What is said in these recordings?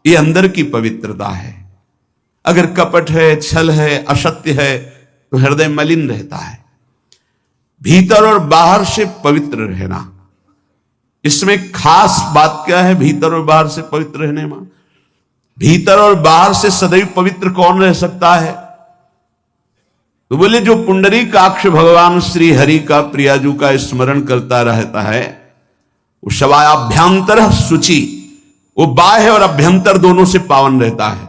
ये अंदर की पवित्रता है। अगर कपट है, छल है, असत्य है तो हृदय मलिन रहता है। भीतर और बाहर से पवित्र रहना, इसमें खास बात क्या है? भीतर और बाहर से पवित्र रहने में, भीतर और बाहर से सदैव पवित्र कौन रह सकता है? तो बोले जो पुंडरीकाक्ष भगवान श्री हरि का, प्रियाजू का स्मरण करता रहता है वो शवाभ्यंतर शुचि, वो बाह्य और अभ्यंतर दोनों से पावन रहता है।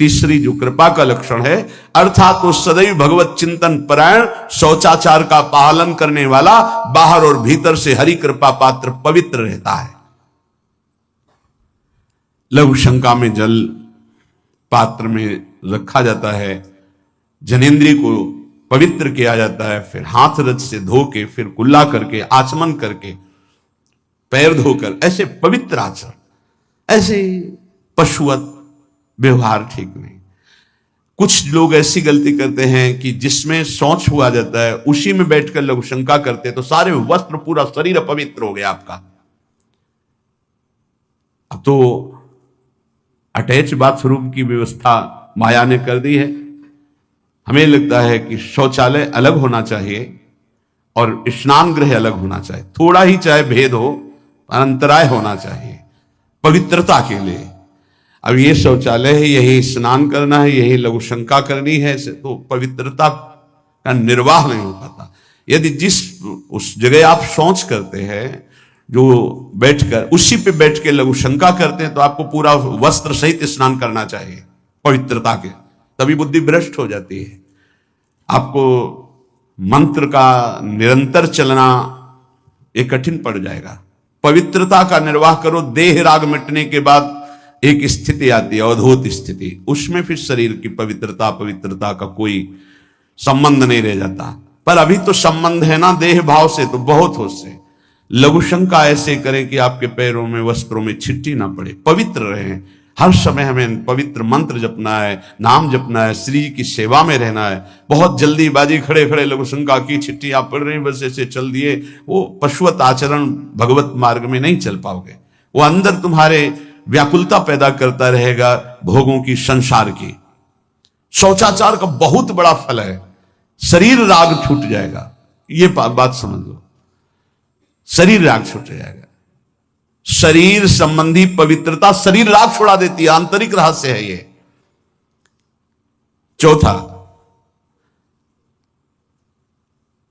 तीसरी जो कृपा का लक्षण है, अर्थात वो सदैव भगवत चिंतन परायण, शौचाचार का पालन करने वाला, बाहर और भीतर से हरि कृपा पात्र पवित्र रहता है। लघु शंका में जल पात्र में रखा जाता है, जनेंद्रिय को पवित्र किया जाता है, फिर हाथ रज से धो के, फिर कुल्ला करके, आचमन करके, पैर धोकर, ऐसे पवित्र आचरण, ऐसे पशुवत व्यवहार ठीक नहीं। कुछ लोग ऐसी गलती करते हैं कि जिसमें शौच हुआ जाता है उसी में बैठकर लघु शंका करते हैं, तो सारे वस्त्र, पूरा शरीर अपवित्र हो गया आपका। अब तो अटैच बाथरूम की व्यवस्था माया ने कर दी है। हमें लगता है कि शौचालय अलग होना चाहिए और स्नान गृह अलग होना चाहिए, थोड़ा ही चाहे भेद हो, अंतराय होना चाहिए पवित्रता के लिए। अब ये शौचालय है, यही स्नान करना है, यही लघु शंका करनी है, तो पवित्रता का निर्वाह नहीं हो पाता। यदि जिस उस जगह आप शौच करते हैं, जो बैठकर उसी पे बैठ के लघु शंका करते हैं, तो आपको पूरा वस्त्र सहित स्नान करना चाहिए पवित्रता के, तभी बुद्धि भ्रष्ट हो जाती है। आपको मंत्र का निरंतर चलना ये कठिन पड़ जाएगा। पवित्रता का निर्वाह करो। देह राग मिटने के बाद एक स्थिति आती है, अवधूत स्थिति, उसमें फिर शरीर की पवित्रता का कोई संबंध नहीं रह जाता। पर अभी तो संबंध है ना देह भाव से, तो बहुत हो से लघु शंका ऐसे करें कि आपके पैरों में, वस्त्रों में छिट्टी ना पड़े, पवित्र रहें। हर समय हमें पवित्र मंत्र जपना है, नाम जपना है, श्री की सेवा में रहना है। बहुत जल्दीबाजी खड़े खड़े लघु शंका की, छिट्टी आप पढ़ रही, बस ऐसे चल दिए, वो पशुवत आचरण भगवत मार्ग में नहीं चल पाओगे। वो अंदर तुम्हारे व्याकुलता पैदा करता रहेगा, भोगों की, संसार की। शौचाचार का बहुत बड़ा फल है, शरीर राग छूट जाएगा। ये बात समझ लो, शरीर राग छूट जाएगा। शरीर संबंधी पवित्रता शरीर राग छुड़ा देती है, आंतरिक रहस्य है ये। चौथा,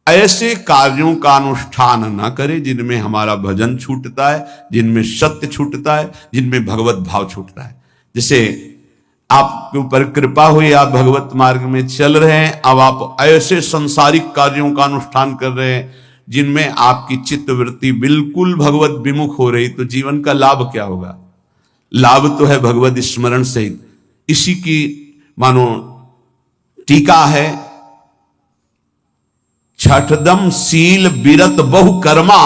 ऐसे कार्यों का अनुष्ठान न करे जिनमें हमारा भजन छूटता है, जिनमें सत्य छूटता है, जिनमें भगवत भाव छूटता है। जैसे आपके ऊपर कृपा हुई, आप भगवत मार्ग में चल रहे हैं, अब आप ऐसे संसारिक कार्यों का अनुष्ठान कर रहे हैं जिनमें आपकी चित्तवृत्ति बिल्कुल भगवत विमुख हो रही, तो जीवन का लाभ क्या होगा? लाभ तो है भगवत स्मरण सहित। इसी की मानो टीका है, छठदम शील विरत बहु कर्मा,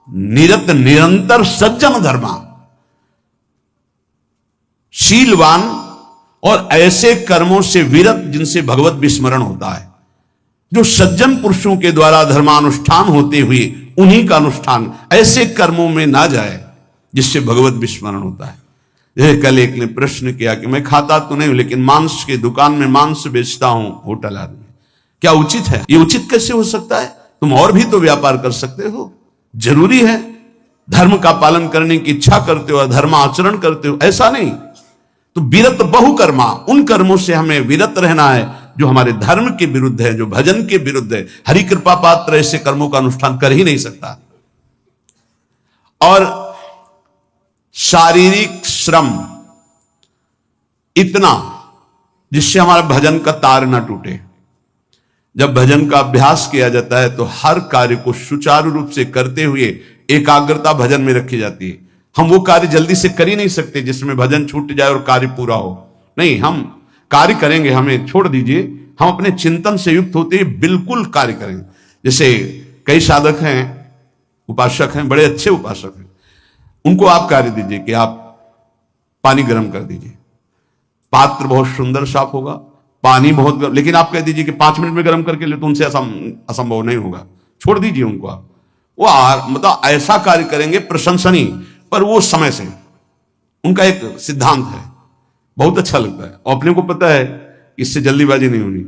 निरत निरंतर सज्जन धर्मा। शीलवान और ऐसे कर्मों से विरत जिनसे भगवत विस्मरण होता है, जो सज्जन पुरुषों के द्वारा धर्मानुष्ठान होते हुए उन्हीं का अनुष्ठान, ऐसे कर्मों में ना जाए जिससे भगवत विस्मरण होता है। यह कल एक ने प्रश्न किया कि मैं खाता तो नहीं हूं, लेकिन मांस की दुकान में मांस बेचता हूं, होटल आदमी, क्या उचित है? ये उचित कैसे हो सकता है? तुम और भी तो व्यापार कर सकते हो। जरूरी है धर्म का पालन करने की इच्छा करते हो, धर्म आचरण करते हो, ऐसा नहीं। तो विरत बहुकर्मा, उन कर्मों से हमें विरत रहना है जो हमारे धर्म के विरुद्ध है, जो भजन के विरुद्ध है। हरि कृपा पात्र ऐसे कर्मों का अनुष्ठान कर ही नहीं सकता। और शारीरिक श्रम इतना जिससे हमारा भजन का तार ना टूटे। जब भजन का अभ्यास किया जाता है तो हर कार्य को सुचारू रूप से करते हुए एकाग्रता भजन में रखी जाती है। हम वो कार्य जल्दी से कर ही नहीं सकते जिसमें भजन छूट जाए और कार्य पूरा हो। नहीं, हम कार्य करेंगे, हमें छोड़ दीजिए, हम अपने चिंतन से युक्त होते ही बिल्कुल कार्य करेंगे। जैसे कई साधक हैं, उपासक हैं, बड़े अच्छे उपासक हैं, उनको आप कार्य दीजिए कि आप पानी गर्म कर दीजिए। पात्र बहुत सुंदर साफ होगा, पानी बहुत गर्म, लेकिन आप कह दीजिए कि 5 मिनट में गर्म करके ले, तो उनसे असंभव नहीं होगा। छोड़ दीजिए उनको। आप वो मतलब ऐसा कार्य करेंगे प्रशंसनीय, पर वो समय से उनका एक सिद्धांत है, बहुत अच्छा लगता है। और अपने को पता है इससे जल्दीबाजी नहीं होनी,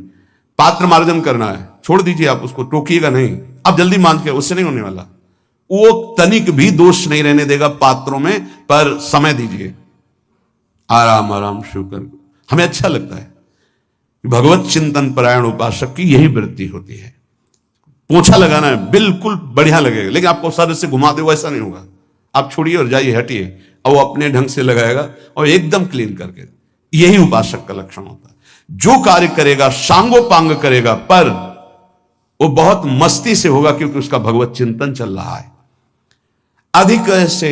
पात्र मार्जन करना है, छोड़ दीजिए, आप उसको टोकिएगा नहीं, आप जल्दी मान के, उससे नहीं होने वाला। वो तनिक भी दोष नहीं रहने देगा पात्रों में, पर समय दीजिए, आराम आराम शुरू कर। हमें अच्छा लगता है, भगवत चिंतन परायण उपासक की यही वृत्ति होती है। पोछा लगाना है, बिल्कुल बढ़िया लगेगा, लेकिन आपको सर से घुमा दे वैसा नहीं होगा। आप छोड़िए और जाइए, हटिए, और वो अपने ढंग से लगाएगा और एकदम क्लीन करके। यही उपासक का लक्षण होता है। जो कार्य करेगा सांगोपांग करेगा, पर वो बहुत मस्ती से होगा, क्योंकि उसका भगवत चिंतन चल रहा है। अधिक ऐसे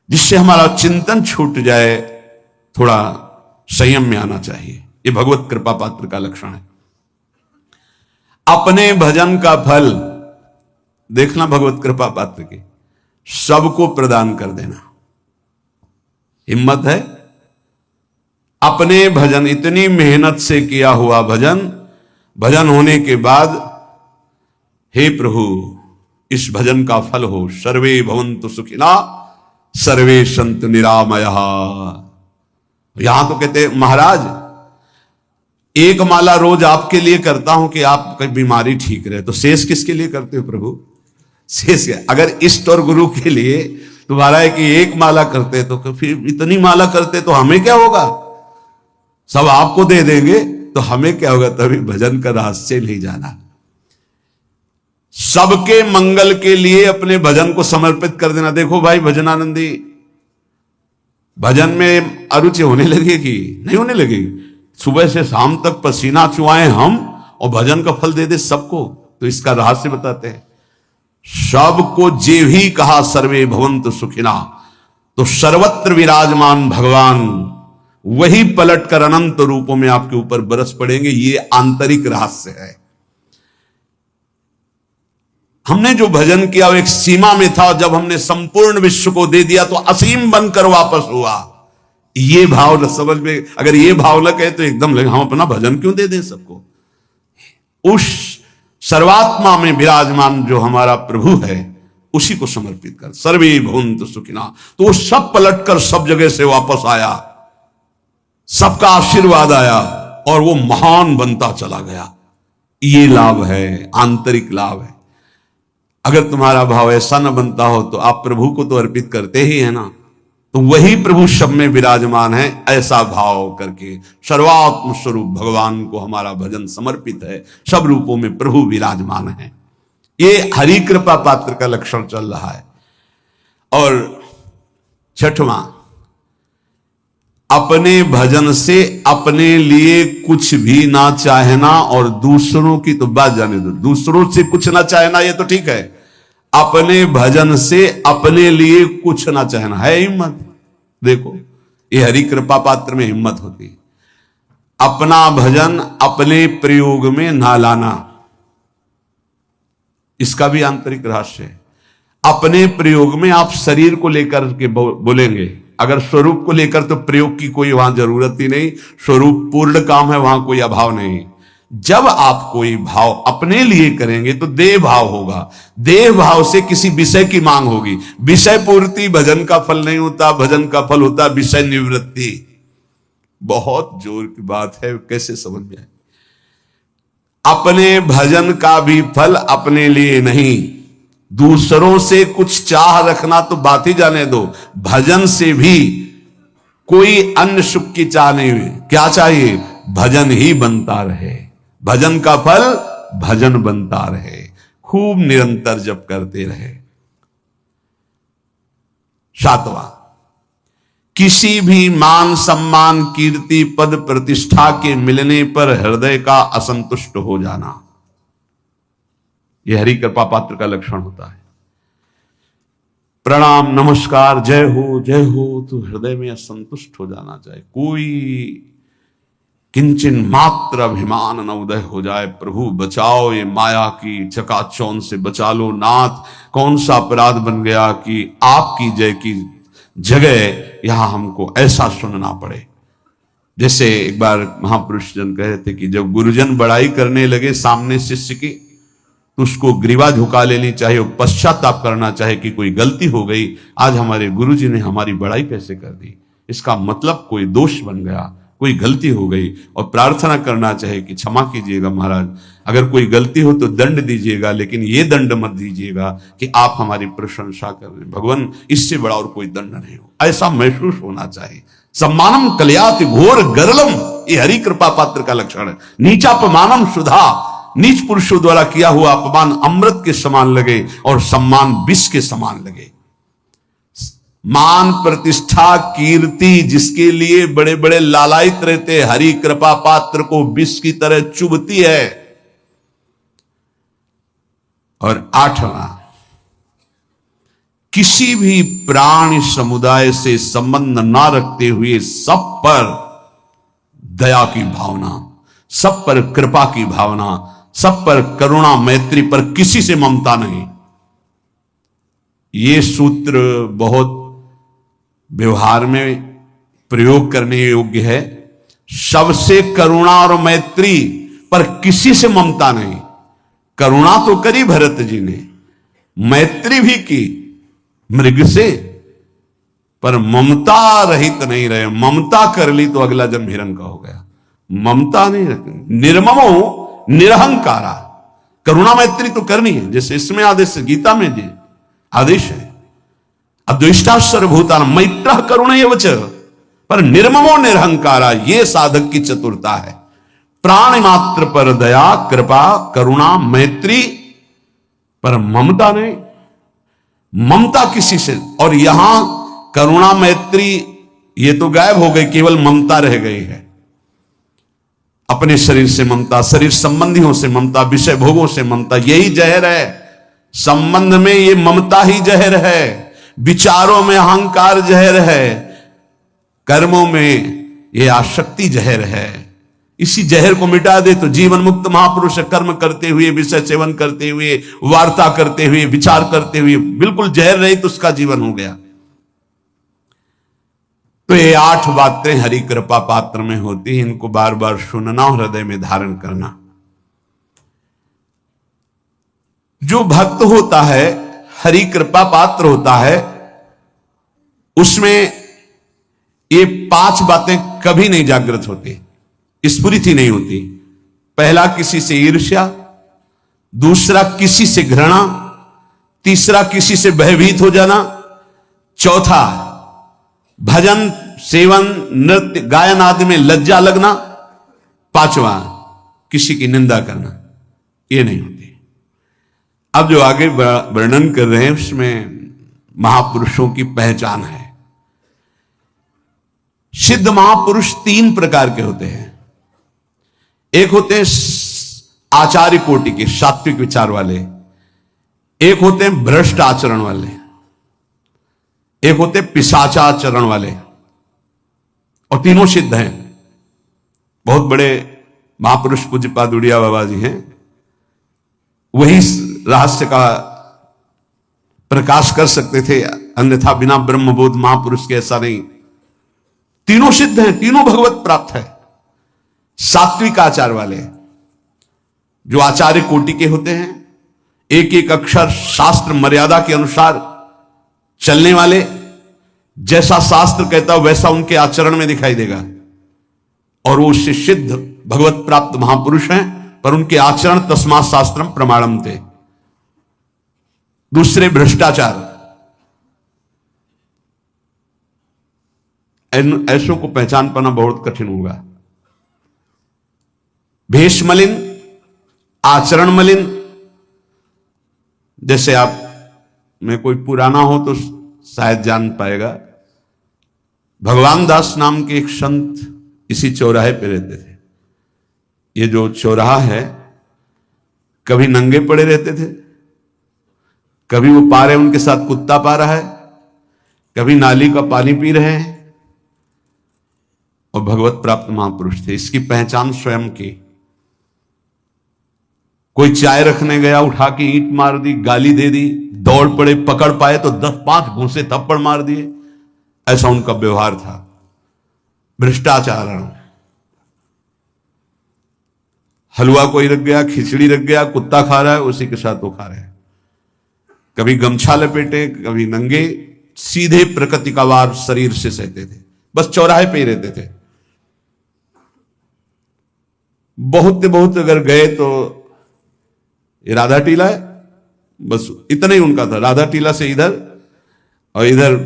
जिससे हमारा चिंतन छूट जाए, थोड़ा संयम में आना चाहिए। ये भगवत कृपा पात्र का लक्षण है। अपने भजन का फल देखना, भगवत कृपा पात्र की सबको प्रदान कर देना। हिम्मत है, अपने भजन, इतनी मेहनत से किया हुआ भजन, भजन होने के बाद, हे प्रभु इस भजन का फल हो, सर्वे भवन्तु सुखिना सर्वे सन्तु निरामयः। यहां तो कहते महाराज, एक माला रोज आपके लिए करता हूं कि आपकी बीमारी ठीक रहे, तो शेष किसके लिए करते हो प्रभु? शेष अगर इष्ट और गुरु के लिए तुम्हारा है कि एक माला करते तो फिर इतनी माला करते तो हमें क्या होगा? सब आपको दे देंगे तो हमें क्या होगा? तभी भजन का रहस्य नहीं जाना। सबके मंगल के लिए अपने भजन को समर्पित कर देना। देखो भाई भजनानंदी, भजन में अरुचि होने लगेगी? नहीं होने लगेगी। सुबह से शाम तक पसीना चुआए हम और भजन का फल दे दे सबको, तो इसका रहस्य बताते हैं। सबको जे ही कहा सर्वे भवन्तु सुखिना, तो सर्वत्र विराजमान भगवान वही पलट कर अनंत रूपों में आपके ऊपर बरस पड़ेंगे। ये आंतरिक रहस्य है। हमने जो भजन किया वो एक सीमा में था, जब हमने संपूर्ण विश्व को दे दिया तो असीम बनकर वापस हुआ। ये भाव न समझ में, अगर ये भाव न कहे तो एकदम लगे हम अपना भजन क्यों दे दें सबको। उस सर्वात्मा में विराजमान जो हमारा प्रभु है उसी को समर्पित कर, सर्वे भवन्तु सुखिना। तो वो सब पलट कर सब जगह से वापस आया, सबका आशीर्वाद आया और वो महान बनता चला गया। ये लाभ है, आंतरिक लाभ है। अगर तुम्हारा भाव ऐसा न बनता हो तो आप प्रभु को तो अर्पित करते ही है ना, तो वही प्रभु सब में विराजमान है। ऐसा भाव करके सर्वात्म स्वरूप भगवान को हमारा भजन समर्पित है। सब रूपों में प्रभु विराजमान है। ये हरि कृपा पात्र का लक्षण चल रहा है। और छठवां, अपने भजन से अपने लिए कुछ भी ना चाहना और दूसरों की तो बात जाने दो, दूसरों से कुछ ना चाहना ये तो ठीक है। अपने भजन से अपने लिए कुछ ना चाहना है हिम्मत। देखो ये हरि कृपा पात्र में हिम्मत होती है। अपना भजन अपने प्रयोग में ना लाना, इसका भी आंतरिक रहस्य है। अपने प्रयोग में आप शरीर को लेकर के बोलेंगे, अगर स्वरूप को लेकर तो प्रयोग की कोई वहां जरूरत ही नहीं। स्वरूप पूर्ण काम है, वहां कोई अभाव नहीं। जब आप कोई भाव अपने लिए करेंगे तो देह भाव होगा। देह भाव से किसी विषय की मांग होगी। विषय पूर्ति भजन का फल नहीं होता, भजन का फल होता विषय निवृत्ति। बहुत जोर की बात है, कैसे समझ में आए? अपने भजन का भी फल अपने लिए नहीं, दूसरों से कुछ चाह रखना तो बात ही जाने दो। भजन से भी कोई अन्य सुख की चाह नहीं हुई। क्या चाहिए? भजन ही बनता रहे, भजन का फल भजन बनता रहे, खूब निरंतर जप करते रहे। सातवां, किसी भी मान सम्मान कीर्ति पद प्रतिष्ठा के मिलने पर हृदय का असंतुष्ट हो जाना, यह हरि कृपा पात्र का लक्षण होता है। प्रणाम नमस्कार जय हो तो हृदय में असंतुष्ट हो जाना चाहिए। कोई किंचन मात्र अभिमान न उदय हो जाए। प्रभु बचाओ, ये माया की चकाचौंध से बचा लो नाथ। कौन सा अपराध बन गया कि आपकी जय की जगह यहां हमको ऐसा सुनना पड़े। जैसे एक बार महापुरुष जन कह रहे थे कि जब गुरुजन बड़ाई करने लगे सामने शिष्य की, तो उसको ग्रीवा झुका लेनी चाहिए और पश्चाताप करना चाहिए कि कोई गलती हो गई, आज हमारे गुरुजी ने हमारी बड़ाई कैसे कर दी, इसका मतलब कोई दोष बन गया, कोई गलती हो गई, और प्रार्थना करना चाहिए कि क्षमा कीजिएगा महाराज, अगर कोई गलती हो तो दंड दीजिएगा, लेकिन ये दंड मत दीजिएगा कि आप हमारी प्रशंसा कर रहे हैं। भगवान, इससे बड़ा और कोई दंड नहीं हो, ऐसा महसूस होना चाहिए। सम्मानम कल्याति घोर गरलम, ये हरि कृपा पात्र का लक्षण है। नीचापमानम सुधा, नीच पुरुषों द्वारा किया हुआ अपमान अमृत के समान लगे और सम्मान विष के समान लगे। मान प्रतिष्ठा कीर्ति जिसके लिए बड़े बड़े लालायित रहते, हरि कृपा पात्र को विष की तरह चुभती है। और 8वां, किसी भी प्राणी समुदाय से संबंध ना रखते हुए सब पर दया की भावना, सब पर कृपा की भावना, सब पर करुणा मैत्री पर किसी से ममता नहीं। ये सूत्र बहुत व्यवहार में प्रयोग करने योग्य है। सबसे करुणा और मैत्री पर किसी से ममता नहीं। करुणा तो करी भरत जी ने, मैत्री भी की मृग से, पर ममता रहित नहीं रहे। ममता कर ली तो अगला जन्म हिरण का हो गया। ममता नहीं रखनी। निर्ममो निरहंकारा, करुणा मैत्री तो करनी है, जैसे इसमें आदेश गीता में जी आदेश है, अद्वेष्टा सर्वभूता मैत्र करुण एवच, पर निर्ममो निरहंकारा, ये साधक की चतुरता है। प्राण मात्र पर दया कृपा करुणा मैत्री, पर ममता नहीं। ममता किसी से, और यहां करुणा मैत्री ये तो गायब हो गई, केवल ममता रह गई है। अपने शरीर से ममता, शरीर संबंधियों से ममता, विषय भोगों से ममता, यही जहर है। संबंध में ये ममता ही जहर है, विचारों में अहंकार जहर है, कर्मों में ये आसक्ति जहर है। इसी जहर को मिटा दे तो जीवन मुक्त महापुरुष कर्म करते हुए, विषय सेवन करते हुए, वार्ता करते हुए, विचार करते हुए बिल्कुल जहर रहित उसका जीवन हो गया। तो ये 8 बातें हरि कृपा पात्र में होती हैं, इनको बार बार सुनना, हृदय में धारण करना। जो भक्त होता है, हरि कृपा पात्र होता है, उसमें ये 5 बातें कभी नहीं जागृत होती, स्फुरित ही नहीं होती। पहला, किसी से ईर्ष्या, दूसरा किसी से घृणा, तीसरा किसी से भयभीत हो जाना, चौथा भजन सेवन नृत्य गायन आदि में लज्जा लगना, पांचवा किसी की निंदा करना, ये नहीं होती। अब जो आगे वर्णन कर रहे हैं उसमें महापुरुषों की पहचान है। सिद्ध महापुरुष 3 प्रकार के होते हैं। एक होते हैं आचार्य कोटि के, सात्विक विचार वाले, एक होते हैं भ्रष्ट आचरण वाले, एक होते पिशाचाचरण वाले, और तीनों सिद्ध हैं। बहुत बड़े महापुरुष पूज्यपाद उड़िया बाबा जी हैं, वही रहस्य का प्रकाश कर सकते थे, अन्यथा बिना ब्रह्मबोध महापुरुष के ऐसा नहीं। तीनों सिद्ध हैं, तीनों भगवत प्राप्त है। सात्विक आचार वाले, जो आचार्य कोटि के होते हैं, एक एक अक्षर शास्त्र मर्यादा के अनुसार चलने वाले, जैसा शास्त्र कहता है वैसा उनके आचरण में दिखाई देगा, और वो उससे सिद्ध भगवत प्राप्त महापुरुष हैं, पर उनके आचरण तस्मात् शास्त्रम प्रमाणम थे। दूसरे भ्रष्टाचार, ऐसों को पहचान पाना बहुत कठिन होगा। भेष मलिन, आचरण मलिन, जैसे आप में कोई पुराना हो तो शायद जान पाएगा, भगवान दास नाम के एक संत इसी चौराहे पे रहते थे। ये जो चौराहा है, कभी नंगे पड़े रहते थे, कभी वो पा रहे उनके साथ कुत्ता पा रहा है, कभी नाली का पानी पी रहे हैं, और भगवत प्राप्त महापुरुष थे। इसकी पहचान स्वयं की। कोई चाय रखने गया, उठा के ईंट मार दी, गाली दे दी, दौड़ पड़े, पकड़ पाए तो 10-5 घूंसे थप्पड़ मार दिए, ऐसा उनका व्यवहार था। भ्रष्टाचारण, हलवा कोई रख गया, खिचड़ी रख गया, कुत्ता खा रहा है, उसी के साथ वो खा रहे हैं। कभी गमछा लपेटे, कभी नंगे, सीधे प्रकृति का वार शरीर से सहते थे, बस चौराहे पे ही रहते थे। बहुत अगर गए तो ये राधा टीला है, बस इतना ही उनका था। राधा टीला से इधर, और इधर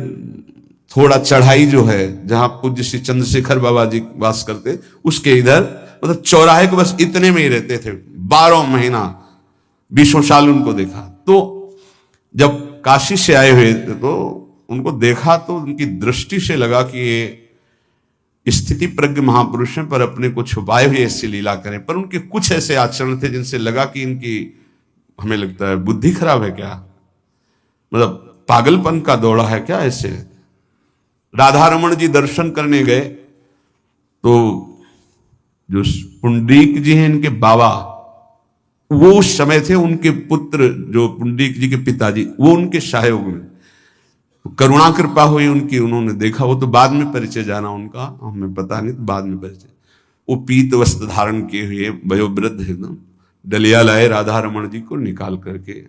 थोड़ा चढ़ाई जो है जहां पूज्य श्री चंद्रशेखर बाबा जी वास करते, उसके इधर, मतलब चौराहे को बस इतने में ही रहते थे 12 महीना, 20 साल उनको देखा। तो जब काशी से आए हुए थे तो उनको देखा तो उनकी दृष्टि से लगा कि ये स्थिति प्रज्ञ महापुरुष हैं, पर अपने को छुपाए हुए ऐसी लीला करें। पर उनके कुछ ऐसे आचरण थे जिनसे लगा कि इनकी, हमें लगता है, बुद्धि खराब है क्या, मतलब पागलपन का दौड़ा है क्या ऐसे। राधा रमण जी दर्शन करने गए तो जो पुंडरीक जी हैं इनके बाबा, वो उस समय थे, उनके पुत्र जो पुंडरीक जी के पिताजी, वो उनके सहयोग में, करुणा कृपा हुई उनकी, उन्होंने देखा। वो तो बाद में परिचय जाना उनका, हमें पता नहीं, तो बाद में परिचय। वो पीत वस्त्र धारण किए हुए वयोवृद्ध एकदम डलिया लाए, राधा रमण जी को निकाल करके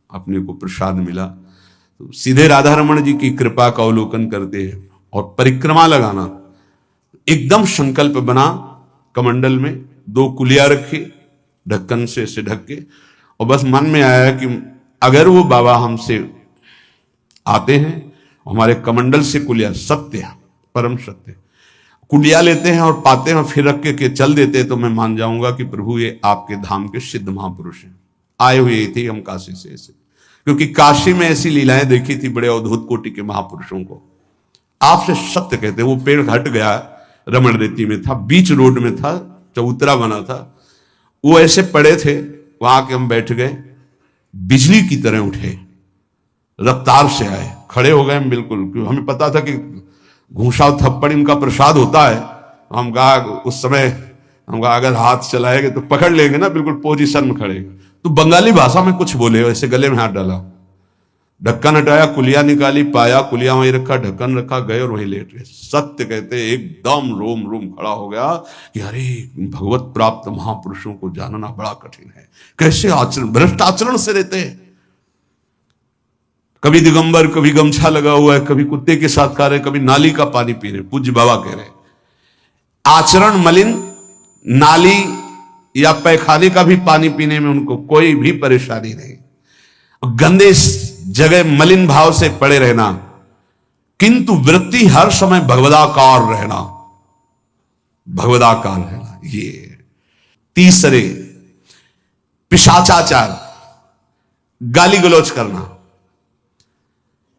अपने को प्रसाद मिला। तो सीधे राधा रमण जी की कृपा का अवलोकन करते हैं और परिक्रमा लगाना। एकदम संकल्प बना, कमंडल में 2 कुलिया रखी, ढक्कन से ऐसे ढक के, और बस मन में आया कि अगर वो बाबा हमसे आते हैं, हमारे कमंडल से कुलिया, सत्य, परम सत्य, कुलिया लेते हैं और पाते हैं, फिर रख के चल देते हैं, तो मैं मान जाऊंगा कि प्रभु ये आपके धाम के सिद्ध महापुरुष हैं, आए हुए थे हम काशी से ऐसे। क्योंकि काशी में ऐसी लीलाएं देखी थी बड़े अद्भुत कोटि के महापुरुषों को। आपसे सत्य कहते हैं। वो पेड़ हट गया, रमण रेती में था, बीच रोड में था, चबूतरा बना था, वो ऐसे पड़े थे, वहां के हम बैठ गए, बिजली की तरह उठे, रफ्तार से आए, खड़े हो गए हम बिल्कुल, क्योंकि हमें पता था कि घूसा थप्पड़ इनका प्रसाद होता है। हम कहा उस समय, हम कहा अगर हाथ चलाएंगे तो पकड़ लेंगे ना, बिल्कुल पोजीशन में खड़े। तो बंगाली भाषा में कुछ बोले, ऐसे गले में हाथ डाला, ढक्कन हटाया, कुलिया निकाली, पाया, कुलिया वहीं रखा, ढक्कन रखा, गए और वहीं लेट गए। सत्य कहते एकदम रोम रोम खड़ा हो गया कि अरे भगवत प्राप्त महापुरुषों को जानना बड़ा कठिन है, कैसे आचरण, भ्रष्ट आचरण से रहते हैं। कभी दिगंबर, कभी गमछा लगा हुआ है, कभी कुत्ते के साथ खा रहे, कभी नाली का पानी पी रहे। पूज्य बाबा कह रहे आचरण मलिन, नाली या पैखाने का भी पानी पीने में उनको कोई भी परेशानी नहीं। गंदे जगह मलिन भाव से पड़े रहना, किंतु वृत्ति हर समय भगवदाकार रहना, भगवदाकार रहना। ये तीसरे, पिशाचाचार, गाली गलौज करना,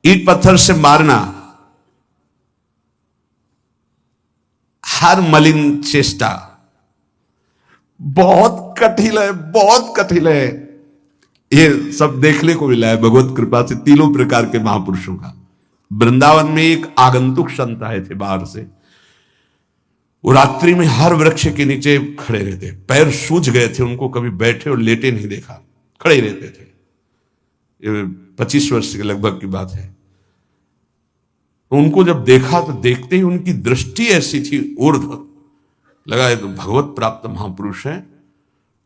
ईट पत्थर से मारना, हर मलिन चेष्टा बहुत कठिन है, बहुत कठिन है। ये सब देखने को मिला है भगवत कृपा से तीनों प्रकार के महापुरुषों का। वृंदावन में एक आगंतुक संत आए थे बाहर से, वो रात्रि में हर वृक्ष के नीचे खड़े रहते, पैर सूज गए थे, उनको कभी बैठे और लेटे नहीं देखा, खड़े रहते थे। ये 25 वर्ष के लगभग की बात है। उनको जब देखा तो देखते ही उनकी दृष्टि ऐसी थी ऊर्ध्व, लगा ये तो भगवत प्राप्त महापुरुष है।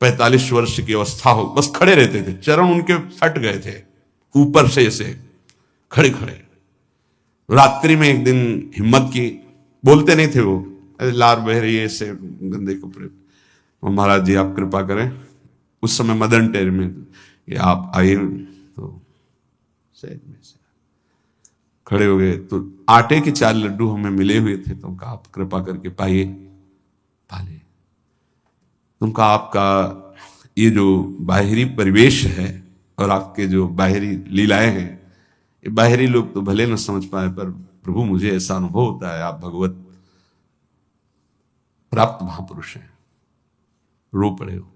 45 वर्ष की अवस्था हो, बस खड़े रहते थे, चरण उनके फट गए थे ऊपर से ऐसे खड़े खड़े। रात्रि में एक दिन हिम्मत की, बोलते नहीं थे वो, लार बह रही है ऐसे गंदे कपड़े, महाराज जी आप कृपा करें। उस समय मदन टेर में ये आप आइए, तो सहज में से खड़े हो गए। तो आटे के 4 लड्डू हमें मिले हुए थे, तो कहा आप कृपा करके पाइए, पाले। तुमका आपका ये जो बाहरी परिवेश है और आपके जो बाहरी लीलाएं हैं, ये बाहरी लोग तो भले न समझ पाए, पर प्रभु मुझे ऐसा अनुभव होता है आप भगवत प्राप्त महापुरुष हैं। रो पड़े हो,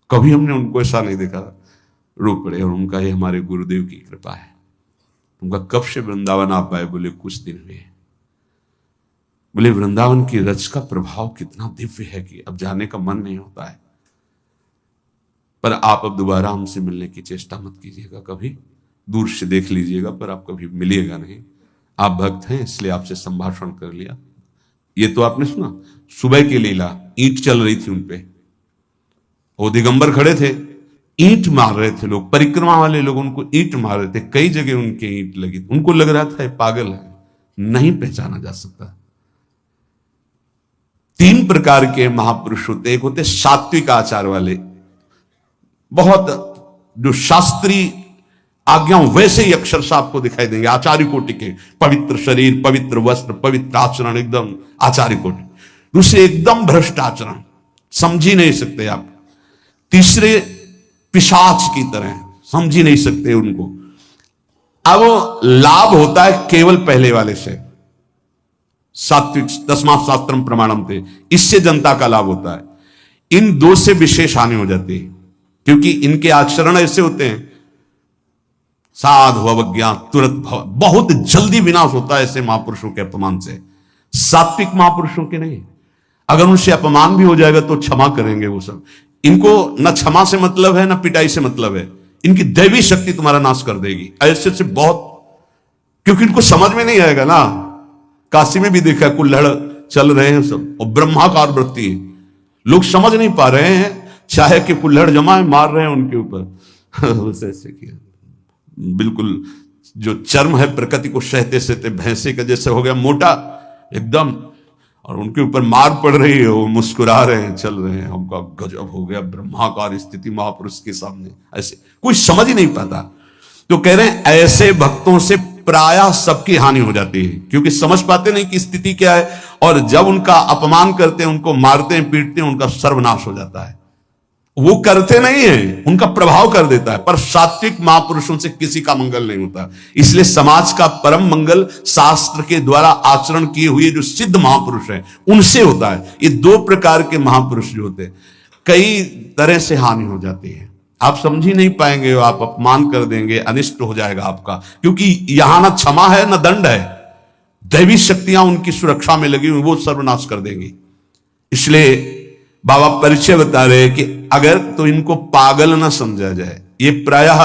कभी हमने उनको ऐसा नहीं देखा, रो पड़े। और उनका ये हमारे गुरुदेव की कृपा है। उनका कब से वृंदावन आप आए? बोले कुछ दिन हुए। बोले वृंदावन की रच का प्रभाव कितना दिव्य है कि अब जाने का मन नहीं होता है। पर आप अब दोबारा हमसे मिलने की चेष्टा मत कीजिएगा, कभी दूर से देख लीजिएगा, पर आप कभी मिलिएगा नहीं। आप भक्त हैं इसलिए आपसे संभाषण कर लिया। ये तो आपने सुना, सुबह की लीला, ईंट चल रही थी उनपे, वो दिगंबर खड़े थे, ईंट मार रहे थे लोग, परिक्रमा वाले लोग उनको ईंट मार रहे थे, कई जगह उनके ईंट लगी, उनको लग रहा था ये पागल है, नहीं पहचाना जा सकता। 3 प्रकार के महापुरुष होते, एक होते सात्विक आचार वाले, बहुत जो शास्त्रीय आज्ञा वैसे ही अक्षरशः आपको दिखाई देंगे, आचार्य कोटि के, पवित्र शरीर, पवित्र वस्त्र, पवित्र आचरण, एकदम आचार्य कोटि। दूसरे एकदम भ्रष्ट आचरण, समझ ही नहीं सकते आप। तीसरे पिशाच की तरह, समझ ही नहीं सकते उनको। अब लाभ होता है केवल पहले वाले से, सात्विक, तस्मात् शास्त्रम प्रमाणम थे, इससे जनता का लाभ होता है। इन 2 से विशेष हानि हो जाती है, क्योंकि इनके आचरण ऐसे होते हैं, साधु अवज्ञा तुरंत बहुत जल्दी विनाश होता है ऐसे महापुरुषों के अपमान से। सात्विक महापुरुषों के नहीं, अगर उनसे अपमान भी हो जाएगा तो क्षमा करेंगे वो सब। इनको न क्षमा से मतलब है, न पिटाई से मतलब है, इनकी दैवी शक्ति तुम्हारा नाश कर देगी। ऐसे से बहुत, क्योंकि इनको समझ में नहीं आएगा ना। काशी में भी देखा, कुल्हड़ चल रहे हैं सब, और ब्रह्माकार वृत्ति है, लोग समझ नहीं पा रहे हैं, चाहे कि कुल्हड़ जमा है, मार रहे हैं उनके ऊपर ऐसे किया, बिल्कुल जो चर्म है प्रकृति को सहते सहते भैंसे का जैसे हो गया मोटा एकदम, और उनके ऊपर मार पड़ रही है, वो मुस्कुरा रहे हैं, चल रहे हैं। हमका गजब हो गया, ब्रह्माकार स्थिति महापुरुष के सामने, ऐसे कोई समझ ही नहीं पाता। तो कह रहे हैं ऐसे भक्तों से प्रायः सबकी हानि हो जाती है, क्योंकि समझ पाते नहीं कि स्थिति क्या है, और जब उनका अपमान करते हैं, उनको मारते हैं, पीटते हैं, उनका सर्वनाश हो जाता है। वो करते नहीं है, उनका प्रभाव कर देता है, पर सात्विक महापुरुषों से किसी का मंगल नहीं होता। इसलिए समाज का परम मंगल शास्त्र के द्वारा आचरण किए हुए जो सिद्ध महापुरुष हैं उनसे होता है। ये 2 प्रकार के महापुरुष जो होते हैं, कई तरह से हानि हो जाती है, आप समझ ही नहीं पाएंगे, आप अपमान कर देंगे, अनिष्ट हो जाएगा आपका, क्योंकि यहां ना क्षमा है ना दंड है, दैवी शक्तियां उनकी सुरक्षा में लगी हुई, वो सर्वनाश कर देंगी। इसलिए बाबा परिचय बता रहे कि अगर तो इनको पागल ना समझा जाए। ये प्रायः,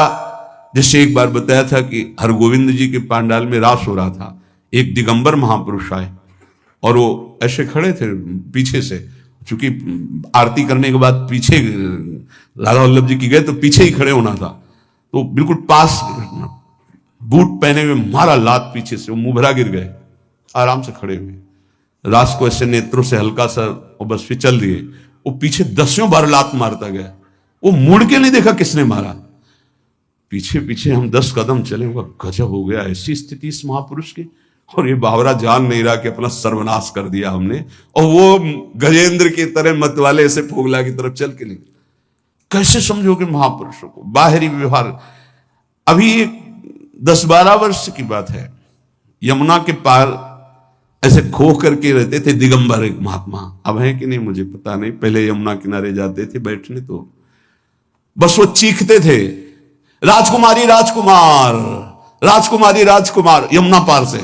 जैसे एक बार बताया था कि हरगोविंद जी के पांडाल में रास हो रहा था, एक दिगंबर महापुरुष आए और वो ऐसे खड़े थे पीछे से, चूंकि आरती करने के बाद पीछे राधा वल्लभ जी की गए तो पीछे ही खड़े होना था, तो बिल्कुल पास बूट पहने हुए मारा लात पीछे से, वो मुभरा गिर गए, आराम से खड़े हुए, रास को ऐसे नेत्रों से हल्का सा और बस फिर चल दिए। वो पीछे 10 बार लात मारता गया, वो मुड़ के नहीं देखा किसने मारा, पीछे पीछे हम 10 कदम चले, गजब हो गया, ऐसी स्थिति इस महापुरुष की। और ये बावरा जान नहीं रहा कि अपना सर्वनाश कर दिया हमने, और वो गजेंद्र की तरह मत वाले ऐसे फोगला की तरफ चल के नहीं। कैसे समझोगे महापुरुषों को, बाहरी व्यवहार। अभी 10-12 वर्ष की बात है, यमुना के पार ऐसे खो करके रहते थे दिगंबर एक महात्मा, अब है कि नहीं मुझे पता नहीं, पहले यमुना किनारे जाते थे बैठने, तो बस वो चीखते थे, राजकुमारी राजकुमार, राजकुमारी राजकुमार, यमुना पार से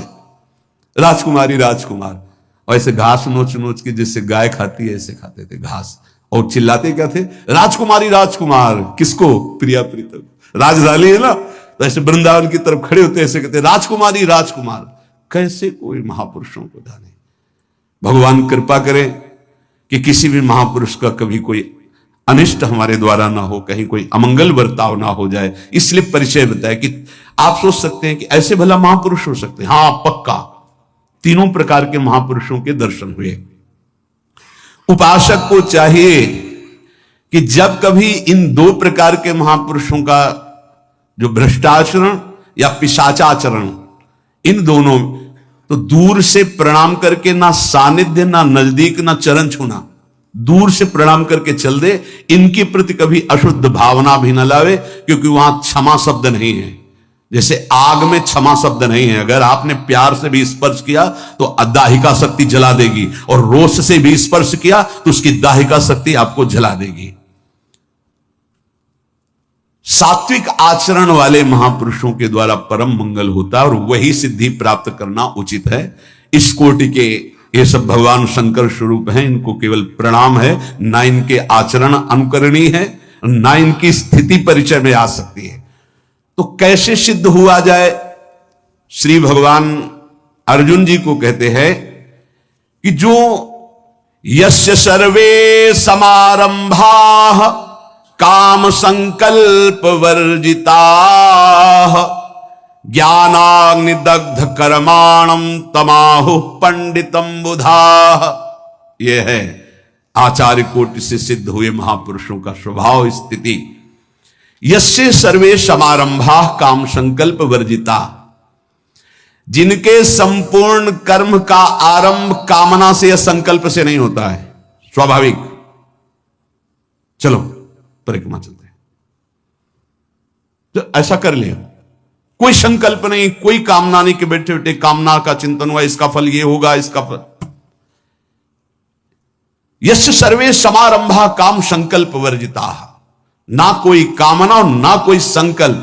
राजकुमारी राजकुमार, और ऐसे घास नोच नोच के जैसे गाय खाती है ऐसे खाते थे घास, और चिल्लाते क्या थे, राजकुमारी राजकुमार। किसको? प्रिया प्रीतम, राजधानी है ना, तो ऐसे वृंदावन की तरफ खड़े होते ऐसे कहते राजकुमारी राजकुमार। कैसे कोई महापुरुषों को जाने। भगवान कृपा करें कि किसी भी महापुरुष का कभी कोई अनिष्ट हमारे द्वारा ना हो, कहीं कोई अमंगल बर्ताव ना हो जाए, इसलिए परिचय बताया कि आप सोच सकते हैं कि ऐसे भला महापुरुष हो सकते हैं। हाँ पक्का, 3 प्रकार के महापुरुषों के दर्शन हुए। उपासक को चाहिए कि जब कभी इन 2 प्रकार के महापुरुषों का जो भ्रष्टाचरण या पिशाचाचरण, इन दोनों, तो दूर से प्रणाम करके, ना सानिध्य ना नजदीक ना चरण छूना, दूर से प्रणाम करके चल दे, इनके प्रति कभी अशुद्ध भावना भी न लावे, क्योंकि वहां क्षमा शब्द नहीं है। जैसे आग में क्षमा शब्द नहीं है, अगर आपने प्यार से भी स्पर्श किया तो दाहिका शक्ति जला देगी, और रोष से भी स्पर्श किया तो उसकी दाहिका शक्ति आपको जला देगी। सात्विक आचरण वाले महापुरुषों के द्वारा परम मंगल होता है, और वही सिद्धि प्राप्त करना उचित है। इस कोटि के ये सब भगवान शंकर स्वरूप हैं, इनको केवल प्रणाम है, ना इनके आचरण अनुकरणीय है, ना इनकी स्थिति परिचय में आ सकती है। तो कैसे सिद्ध हुआ जाए? श्री भगवान अर्जुन जी को कहते हैं कि जो यस्य सर्वे समारंभाः काम संकल्प वर्जिता, ज्ञानाग्निदग्ध कर्माणम तमाहु पंडितम बुधा। यह है आचार्य कोटि से सिद्ध हुए महापुरुषों का स्वभाव स्थिति। यस्य सर्वे समारंभा काम संकल्प वर्जिता, जिनके संपूर्ण कर्म का आरंभ कामना से या संकल्प से नहीं होता है, स्वाभाविक। चलो परिक्रमा चलते हैं, तो ऐसा कर लिया, कोई संकल्प नहीं, कोई कामना नहीं कि बैठे बैठे कामना का चिंतन हुआ, इसका फल ये होगा, इसका फल। यस्य सर्वे समारंभा काम संकल्प वर्जिता, ना कोई कामना और ना कोई संकल्प,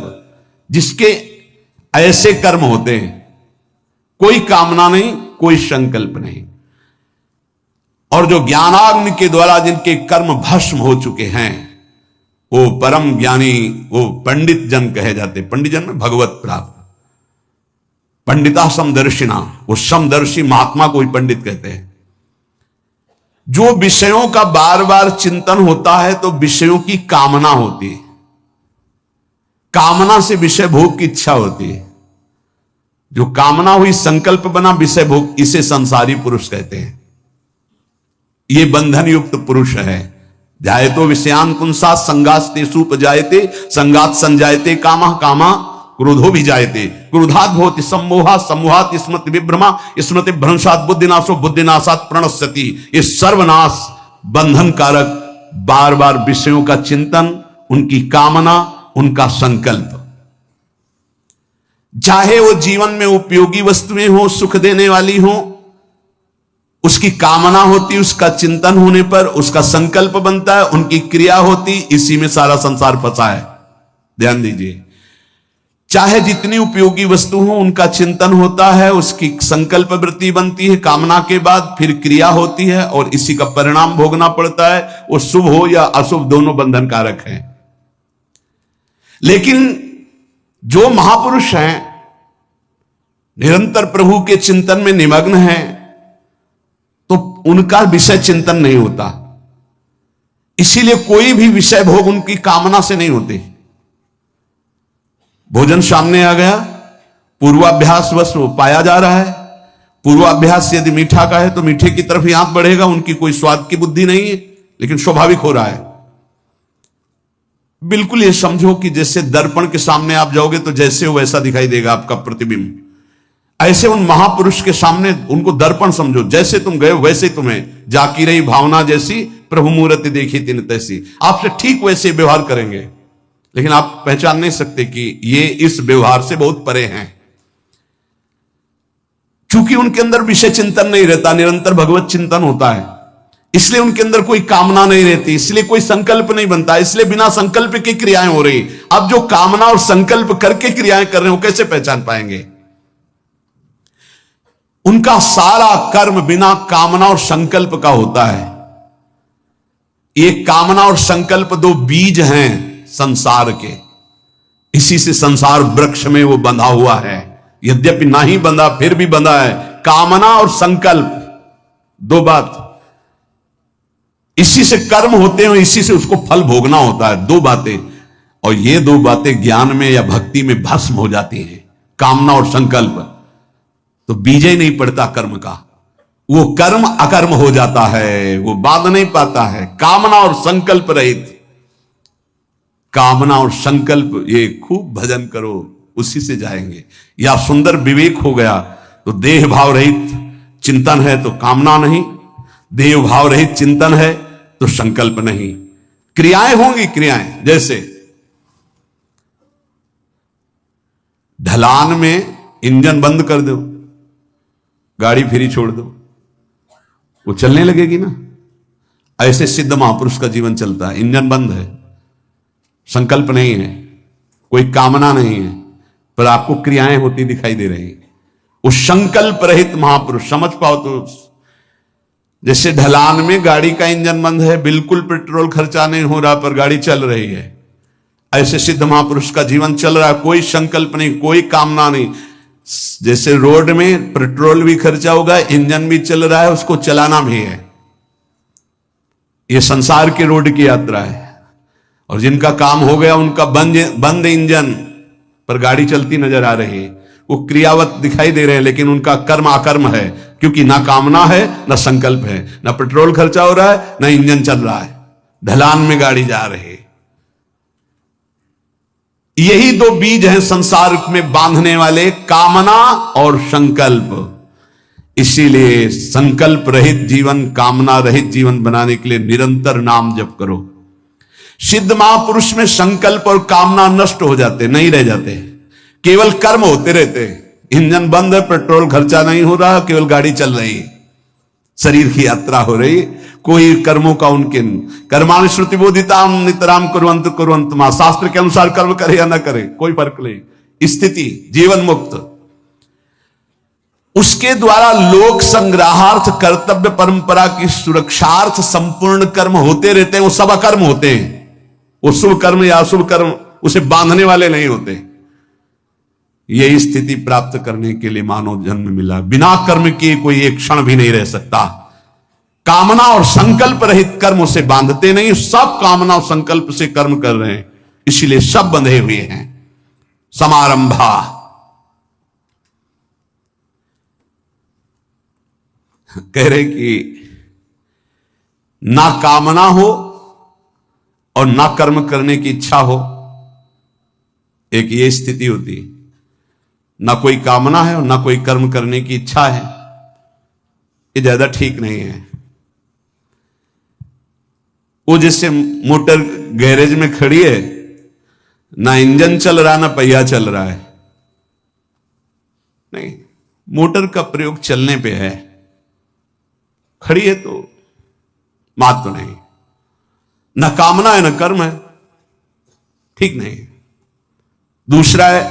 जिसके ऐसे कर्म होते हैं, कोई कामना नहीं, कोई संकल्प नहीं, और जो ज्ञानाग्नि के द्वारा जिनके कर्म भस्म हो चुके हैं, वो परम ज्ञानी, वो पंडित जन कहे जाते। पंडित जन में भगवत प्राप्त, पंडिता समदर्शिना, वो समदर्शी महात्मा को ही पंडित कहते हैं। जो विषयों का बार बार चिंतन होता है तो विषयों की कामना होती है, कामना से विषय भोग की इच्छा होती है। जो कामना हुई संकल्प बना विषय भोग, इसे संसारी पुरुष कहते हैं। ये बंधन युक्त पुरुष है। जायतो विषयान पुंसा संगास्ते सूप जायते, संगात संजायते कामा, कामा क्रोधो भी जायते, क्रोधात भवति सम्मोहा, सम्मोहात स्मृति विभ्रमा, स्मृति भ्रंशात बुद्धिनाशो, बुद्धिनाशात प्रणश्यति। ये सर्वनाश बंधन कारक बार बार विषयों का चिंतन, उनकी कामना, उनका संकल्प, चाहे वो जीवन में उपयोगी वस्तुएं हो, सुख देने वाली हो, उसकी कामना होती, उसका चिंतन होने पर उसका संकल्प बनता है, उनकी क्रिया होती, इसी में सारा संसार फंसा है। ध्यान दीजिए, चाहे जितनी उपयोगी वस्तु हो उनका चिंतन होता है, उसकी संकल्प वृत्ति बनती है, कामना के बाद फिर क्रिया होती है और इसी का परिणाम भोगना पड़ता है। वो शुभ हो या अशुभ दोनों बंधन कारक हैं। लेकिन जो महापुरुष हैं, निरंतर प्रभु के चिंतन में निमग्न हैं, तो उनका विषय चिंतन नहीं होता, इसीलिए कोई भी विषय भोग उनकी कामना से नहीं होते। भोजन सामने आ गया, पूर्वाभ्यास वश वो पाया जा रहा है। पूर्वाभ्यास यदि मीठा का है तो मीठे की तरफ ही आंख बढ़ेगा, उनकी कोई स्वाद की बुद्धि नहीं है, लेकिन स्वाभाविक हो रहा है। बिल्कुल ये समझो कि जैसे दर्पण के सामने आप जाओगे तो जैसे हो वैसा दिखाई देगा आपका प्रतिबिंब। ऐसे उन महापुरुष के सामने उनको दर्पण समझो, जैसे तुम गए वैसे तुम्हें जाकी रही भावना जैसी, प्रभु मूर्ति देखी तिन तैसी। आपसे ठीक वैसे व्यवहार करेंगे, लेकिन आप पहचान नहीं सकते कि ये इस व्यवहार से बहुत परे हैं, क्योंकि उनके अंदर विषय चिंतन नहीं रहता, निरंतर भगवत चिंतन होता है। इसलिए उनके अंदर कोई कामना नहीं रहती, इसलिए कोई संकल्प नहीं बनता, इसलिए बिना संकल्प की क्रियाएं हो रही। अब जो कामना और संकल्प करके क्रियाएं कर रहे हो, कैसे पहचान पाएंगे? उनका सारा कर्म बिना कामना और संकल्प का होता है। ये कामना और संकल्प दो बीज हैं संसार के, इसी से संसार वृक्ष में वो बंधा हुआ है। यद्यपि नहीं बंधा फिर भी बंधा है। कामना और संकल्प दो बात, इसी से कर्म होते हैं, इसी से उसको फल भोगना होता है। दो बातें, और ये दो बातें ज्ञान में या भक्ति में भस्म हो जाती हैं, कामना और संकल्प, तो बीज ही नहीं पड़ता कर्म का, वो कर्म अकर्म हो जाता है, वो बाध नहीं पाता है। कामना और संकल्प रहित, कामना और संकल्प, ये खूब भजन करो, उसी से जाएंगे। या सुंदर विवेक हो गया तो देह भाव रहित चिंतन है तो कामना नहीं, देह भाव रहित चिंतन है तो संकल्प नहीं। क्रियाएं होंगी, क्रियाएं जैसे ढलान में इंजन बंद कर दो, गाड़ी फ्री छोड़ दो, वो चलने लगेगी ना। ऐसे सिद्ध महापुरुष का जीवन चलता है, इंजन बंद है, संकल्प नहीं है, कोई कामना नहीं है, पर आपको क्रियाएं होती दिखाई दे रही। वो संकल्प रहित महापुरुष, समझ पाओ तो जैसे ढलान में गाड़ी का इंजन बंद है, बिल्कुल पेट्रोल खर्चा नहीं हो रहा पर गाड़ी चल रही है, ऐसे सिद्ध महापुरुष का जीवन चल रहा है। कोई संकल्प नहीं, कोई कामना नहीं। जैसे रोड में पेट्रोल भी खर्चा होगा, इंजन भी चल रहा है, उसको चलाना भी है। ये संसार की रोड की यात्रा है। और जिनका काम हो गया उनका बंद इंजन पर गाड़ी चलती नजर आ रही है, वो क्रियावत दिखाई दे रहे हैं, लेकिन उनका कर्म अकर्म है, क्योंकि ना कामना है ना संकल्प है, ना पेट्रोल खर्चा हो रहा है ना इंजन चल रहा है, ढलान में गाड़ी जा रही है। यही दो बीज हैं संसार में बांधने वाले, कामना और संकल्प। इसीलिए संकल्प रहित जीवन, कामना रहित जीवन बनाने के लिए निरंतर नाम जप करो। सिद्ध महापुरुष में संकल्प और कामना नष्ट हो जाते, नहीं रह जाते, केवल कर्म होते रहते। इंजन बंद है, पेट्रोल खर्चा नहीं हो रहा, केवल गाड़ी चल रही है, शरीर की यात्रा हो रही, कोई कर्मों का उनके कर्माणि श्रुति बोधिताम नितराम कुर्वन्तु मा, शास्त्र के अनुसार कर्म करे या ना करे कोई फर्क नहीं, स्थिति जीवन मुक्त। उसके द्वारा लोक संग्रहार्थ, कर्तव्य परंपरा की सुरक्षार्थ संपूर्ण कर्म होते रहते हैं, वो सब अकर्म होते हैं। वो शुभ कर्म या अशुभ कर्म उसे बांधने वाले नहीं होते। यही स्थिति प्राप्त करने के लिए मानव जन्म मिला। बिना कर्म किए कोई एक क्षण भी नहीं रह सकता। कामना और संकल्प रहित कर्म उसे बांधते नहीं, सब कामना और संकल्प से कर्म कर रहे हैं, इसीलिए सब बंधे हुए हैं। समारंभा, कह रहे कि ना कामना हो और ना कर्म करने की इच्छा हो, एक ये स्थिति होती है। ना कोई कामना है और ना कोई कर्म करने की इच्छा है, ये ज्यादा ठीक नहीं है। वो जैसे मोटर गैरेज में खड़ी है, ना इंजन चल रहा ना पहिया चल रहा है, नहीं, मोटर का प्रयोग चलने पे है, खड़ी है तो मात तो नहीं, ना कामना है ना कर्म है, ठीक नहीं। दूसरा है,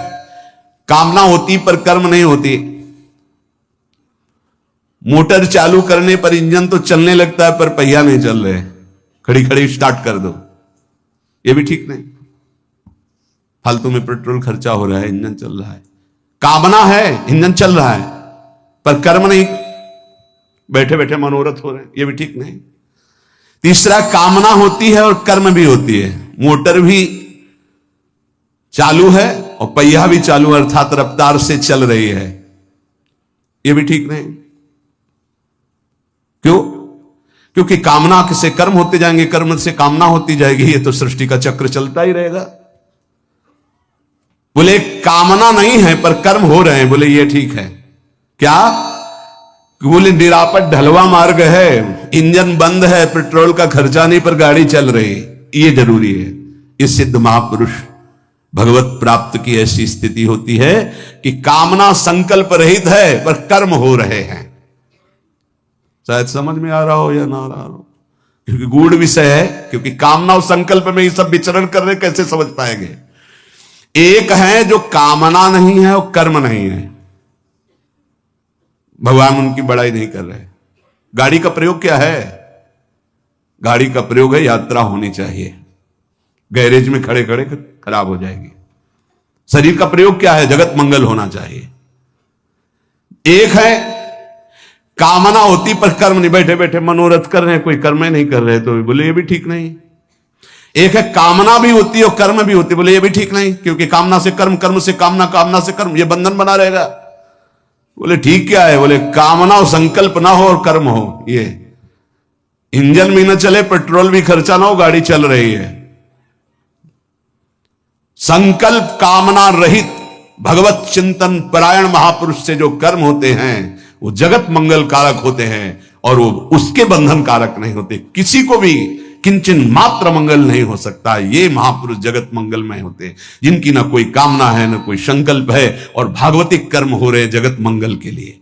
कामना होती पर कर्म नहीं होती। मोटर चालू करने पर इंजन तो चलने लगता है पर पहिया नहीं चल रहे, खड़ी खड़ी स्टार्ट कर दो, ये भी ठीक नहीं। फालतू में पेट्रोल खर्चा हो रहा है, इंजन चल रहा है। कामना है, इंजन चल रहा है, पर कर्म नहीं, बैठे बैठे मनोरथ हो रहे हैं, ये भी ठीक नहीं। तीसरा, कामना होती है और कर्म भी होती है। मोटर भी चालू है और पहिया भी चालू, अर्थात रफ्तार से चल रही है, ये भी ठीक नहीं। क्यों? क्योंकि कामना से कर्म होते जाएंगे, कर्म से कामना होती जाएगी, ये तो सृष्टि का चक्र चलता ही रहेगा। बोले कामना नहीं है पर कर्म हो रहे हैं, बोले ये ठीक है। क्या? बोले निरापद ढलवा मार्ग है, इंजन बंद है, पेट्रोल का खर्चा नहीं पर गाड़ी चल रही, ये जरूरी है। ये सिद्ध महापुरुष भगवत प्राप्त की ऐसी स्थिति होती है कि कामना संकल्प रहित है पर कर्म हो रहे हैं। शायद समझ में आ रहा हो या ना आ रहा हो, क्योंकि गूढ़ विषय है, क्योंकि कामना और संकल्प में ये सब विचरण कर रहे, कैसे समझ पाएंगे। एक है जो कामना नहीं है और कर्म नहीं है, भगवान उनकी बड़ाई नहीं कर रहे। गाड़ी का प्रयोग क्या है? गाड़ी का प्रयोग है यात्रा होनी चाहिए, गैरेज में खड़े खड़े खराब हो जाएगी। शरीर का प्रयोग क्या है? जगत मंगल होना चाहिए। एक है कामना होती पर कर्म नहीं, बैठे बैठे मनोरथ कर रहे हैं, कोई कर्म नहीं कर रहे, तो बोले ये भी ठीक नहीं। एक है कामना भी होती है और कर्म भी होती है, बोले ये भी ठीक नहीं, क्योंकि कामना से कर्म, कर्म से कामना, कामना से कर्म, ये बंधन बना रहेगा। बोले ठीक क्या है? बोले कामना और संकल्प ना हो और कर्म हो, ये इंजन भी ना चले, पेट्रोल भी खर्चा ना हो, गाड़ी चल रही है। संकल्प कामना रहित भगवत चिंतन परायण महापुरुष से जो कर्म होते हैं वो जगत मंगल कारक होते हैं, और वो उसके बंधन कारक नहीं होते। किसी को भी किंचन मात्र मंगल नहीं हो सकता। ये महापुरुष जगत मंगलमय होते हैं, जिनकी ना कोई कामना है ना कोई संकल्प है, और भागवतिक कर्म हो रहे जगत मंगल के लिए।